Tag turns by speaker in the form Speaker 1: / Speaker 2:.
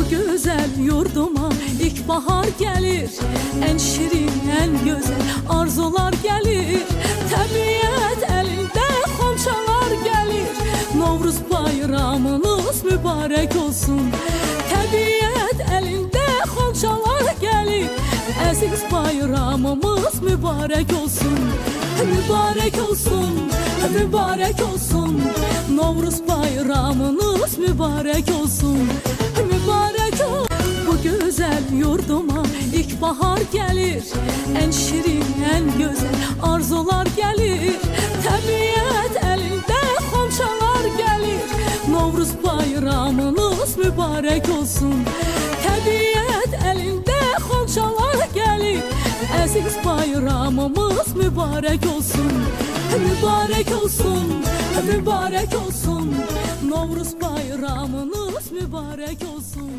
Speaker 1: Bu güzel yurduma ilkbahar gelir, en şirin, en güzel arzular gelir. Təbiət elinde xonçalar gelir, Novruz bayramınız mübarek olsun. Təbiət elinde xonçalar gelir, aziz bayramımız mübarek olsun. Mübarek olsun, mübarek olsun, Novruz bayramınız mübarek olsun. Mübarek olsun. Bu güzel yurduma ilkbahar gelir, en şirin, en güzel arzular gelir. Təbiət elinde xonçalar gelir, Novruz bayramınız mübarek olsun. Təbiət elinde xonçalar gelir, aziz bayramımız mübarek olsun. Mübarek olsun, mübarek olsun, Novruz bayramınız mübarek olsun.